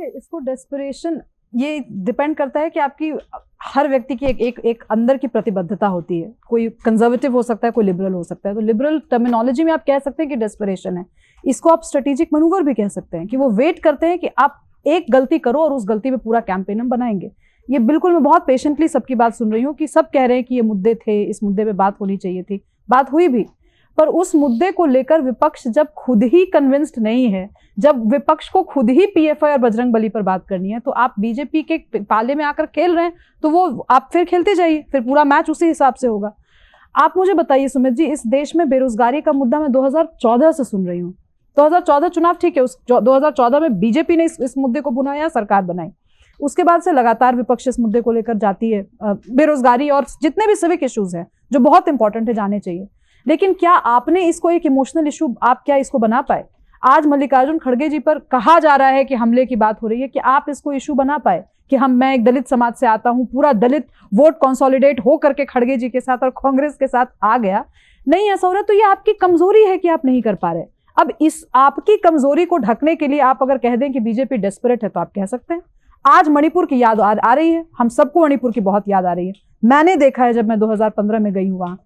देखिए, इसको डेस्परेशन ये डिपेंड करता है कि आपकी हर व्यक्ति की एक अंदर की प्रतिबद्धता होती है। कोई कंजर्वेटिव हो सकता है, कोई लिबरल हो सकता है। तो लिबरल टर्मिनोलॉजी में आप कह सकते हैं कि डेस्परेशन है। इसको आप स्ट्रेटेजिक मनूवर भी कह सकते हैं कि वो वेट करते हैं कि आप एक गलती करो और उस गलती पे पूरा कैंपेन हम बनाएंगे। ये बिल्कुल, मैं बहुत पेशेंटली सबकी बात सुन रही हूँ कि सब कह रहे हैं कि ये मुद्दे थे, इस मुद्दे पे बात होनी चाहिए थी, बात हुई भी, पर उस मुद्दे को लेकर विपक्ष जब खुद ही कन्विंस्ड नहीं है, जब विपक्ष को खुद ही पीएफआई और बजरंग बली पर बात करनी है, तो आप बीजेपी के पाले में आकर खेल रहे हैं, तो वो आप फिर खेलते जाइए, फिर पूरा मैच उसी हिसाब से होगा। आप मुझे बताइए सुमित जी, इस देश में बेरोजगारी का मुद्दा मैं 2014 से सुन रही हूँ। 2014 चुनाव ठीक है, उस 2014 में बीजेपी ने इस मुद्दे को बुनाया, सरकार बनाई। उसके बाद से लगातार विपक्ष इस मुद्दे को लेकर जाती है, बेरोजगारी और जितने भी सिविक इश्यूज हैं जो बहुत इंपॉर्टेंट है, जाने चाहिए। लेकिन क्या आपने इसको एक इमोशनल इशू, आप क्या इसको बना पाए? आज मल्लिकार्जुन खड़गे जी पर कहा जा रहा है कि हमले की बात हो रही है, कि आप इसको इशू बना पाए कि मैं एक दलित समाज से आता हूं, पूरा दलित वोट कंसोलिडेट हो करके खड़गे जी के साथ और कांग्रेस के साथ आ गया? नहीं ऐसा हो रहा। तो ये आपकी कमजोरी है कि आप नहीं कर पा रहे। अब इस आपकी कमजोरी को ढकने के लिए आप अगर कह दें कि बीजेपी डेस्परेट है, तो आप कह सकते हैं। आज मणिपुर की याद आ रही है, हम सबको मणिपुर की बहुत याद आ रही है। मैंने देखा है, जब मैं 2015 में गई हूँ वहां,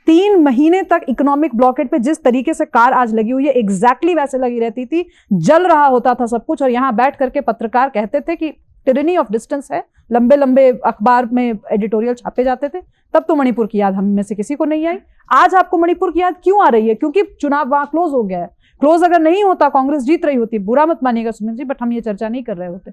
3 महीने तक इकोनॉमिक ब्लॉकेट पे जिस तरीके से कार आज लगी हुई है, एग्जैक्टली वैसे लगी रहती थी, जल रहा होता था सब कुछ। और यहाँ बैठ करके पत्रकार कहते थे कि टिरेनी ऑफ डिस्टेंस है, लंबे लंबे अखबार में एडिटोरियल छापे जाते थे। तब तो मणिपुर की याद हम में से किसी को नहीं आई। आज आपको मणिपुर की याद क्यों आ रही है? क्योंकि चुनाव वहां क्लोज हो गया है। क्लोज अगर नहीं होता, कांग्रेस जीत रही होती, बुरा मत मानिएगा सुमित जी, बट हम ये चर्चा नहीं कर रहे होते।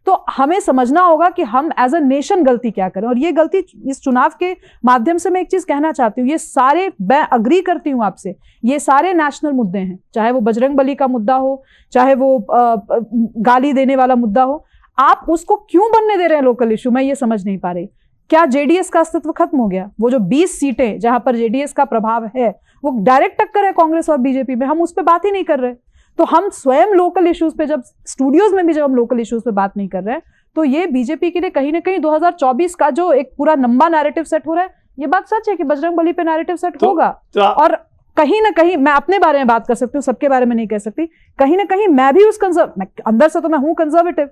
तो हमें समझना होगा कि हम एज अ नेशन गलती क्या करें। और ये गलती इस चुनाव के माध्यम से मैं एक चीज कहना चाहती हूँ, ये सारे, मैं अग्री करती हूँ आपसे, ये सारे नेशनल मुद्दे हैं, चाहे वो बजरंग बली का मुद्दा हो, चाहे वो गाली देने वाला मुद्दा हो। आप उसको क्यों बनने दे रहे हैं लोकल इशू? मैं ये समझ नहीं पा रही। क्या जेडीएस का अस्तित्व खत्म हो गया? वो जो 20 सीटें जहां पर जेडीएस का प्रभाव है, वो डायरेक्ट टक्कर है कांग्रेस और बीजेपी में, हम उस पर बात ही नहीं कर रहे। तो हम स्वयं लोकल इश्यूज पे, जब स्टूडियोज में भी जब हम लोकल इश्यूज पे बात नहीं कर रहे हैं, तो ये बीजेपी के लिए कहीं ना कहीं 2024 का जो एक पूरा लंबा नैरेटिव सेट हो रहा है, ये बात सच है कि बजरंग बली पे नैरेटिव सेट होगा। और कहीं ना कहीं मैं अपने बारे में बात कर सकती हूँ, सबके बारे में नहीं कह सकती। कहीं ना कहीं मैं भी उस अंदर से तो मैं हूँ कंजर्वेटिव,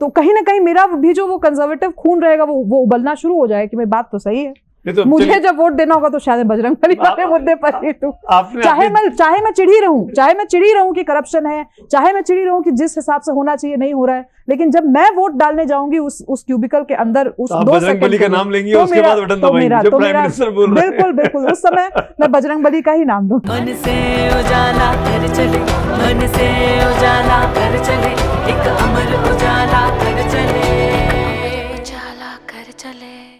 तो कहीं ना कहीं मेरा भी जो वो कंजर्वेटिव खून रहेगा, वो उबलना शुरू हो जाए कि भाई बात तो सही है। तो मुझे जब वोट देना होगा तो शायद बजरंग बली वाले मुद्दे पर ही दूं। चाहे मैं चिढ़ी रहूं कि करप्शन है, चाहे मैं चिढ़ी रहूं कि जिस हिसाब से होना चाहिए नहीं हो रहा है, लेकिन जब मैं वोट डालने जाऊंगी उस क्यूबिकल के अंदर, उस 2 सेकंड का नाम लेंगी, उसके बाद बटन दबाएंगी जो प्राइम मिनिस्टर बोल रहे हैं। बिल्कुल उस समय मैं बजरंग बली का ही नाम दूं। मन से उजाला कर चले, मन से उजाला कर चले, एक अमर उजाला कर चले, उजाला कर चले।